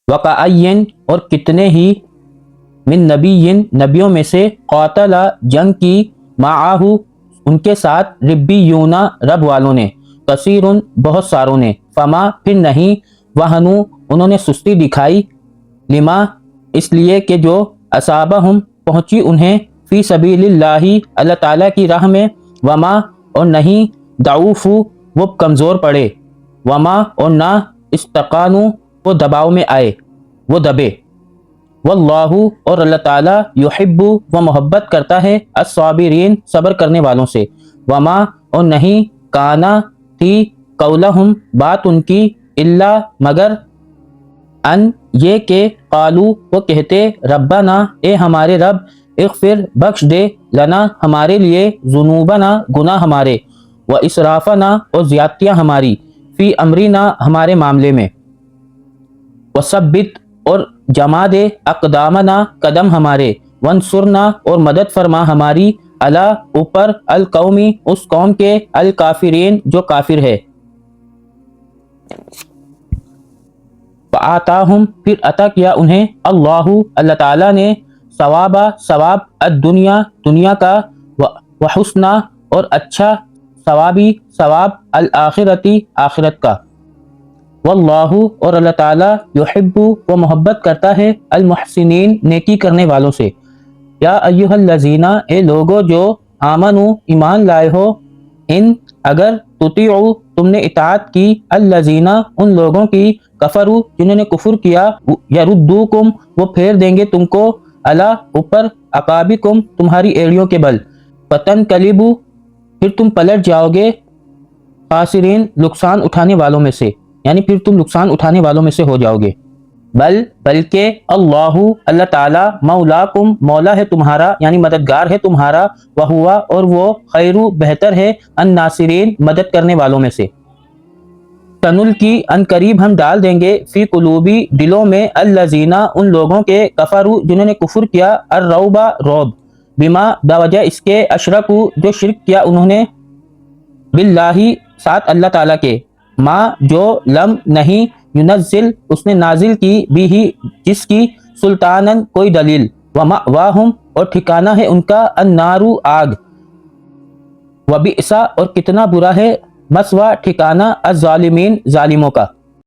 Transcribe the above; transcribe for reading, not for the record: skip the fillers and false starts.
وَكَأَيٍّ اور کتنے ہی من نبیٍ نبیوں میں سے قاتل جنگ کی معاہ ان کے ساتھ ربیون رب والوں نے کثیر بہت ساروں نے فما پھر نہیں وہنو انہوں نے سستی دکھائی لما اس لیے کہ جو اصابہم پہنچی انہیں فی سبیل اللہ اللہ تعالیٰ کی راہ میں وما اور نہیں ضعوفوا وہ کمزور پڑے وما اور نہ استقانوا وہ دباؤ میں آئے وہ دبے واللہ اور اللہ تعالیٰ یحب وہ محبت کرتا ہے الصابرین صبر کرنے والوں سے وما اور نہیں کانا تھی قولہم بات ان کی الا مگر ان یہ کہ قالو وہ کہتے ربنا اے ہمارے رب اغفر بخش دے لنا ہمارے لیے ذنوبنا گناہ ہمارے و اسرافنا اور زیادتیاں ہماری فی امرنا ہمارے معاملے میں وثبت اور جما دے اقدامنا قدم ہمارے ونصرنا اور مدد فرما ہماری علی اوپر القومی اس قوم کے الکافرین جو کافر ہے فآتاہم پھر عطا کیا انہیں اللہ تعالیٰ نے ثواب الدنیا دنیا کا وحسنا اور اچھا ثواب الآخرتی آخرت کا واللہ اور اللہ تعالیٰ یحب وہ محبت کرتا ہے المحسنین نیکی کرنے والوں سے یا ایھا الذین اے لوگو جو آمنو ایمان لائے ہو ان اگر تطیعوا تم نے اطاعت کی الذین ان لوگوں کی کفروا جنہوں نے کفر کیا یردوکم وہ پھیر دیں گے تم کو علی اوپر عقابکم تمہاری ایڑیوں کے بل فتنقلبوا پھر تم پلٹ جاؤ گے خاسرین نقصان اٹھانے والوں میں سے یعنی پھر تم نقصان اٹھانے والوں میں سے ہو جاؤ گے بلکہ اللہ تعالیٰ مولاکم مولا ہے تمہارا یعنی مددگار ہے تمہارا وہوا اور وہ خیر بہتر ہے الناصرین مدد کرنے والوں میں سے سنلقی ان قریب ہم ڈال دیں گے فی قلوبی دلوں میں الذین ان لوگوں کے کفروا جنہوں نے کفر کیا الرعب رعب بما بوجہ اس کے اشرکوا جو شرک کیا انہوں نے باللہ ساتھ اللہ تعالیٰ کے ما جو لم نہیں ینزل اس نے نازل کی بھی جس کی سلطانن کوئی دلیل ومأواہم اور ٹھکانہ ہے ان کا النار آگ وبئس اور کتنا برا ہے مسوا ٹھکانہ الظالمین ظالموں کا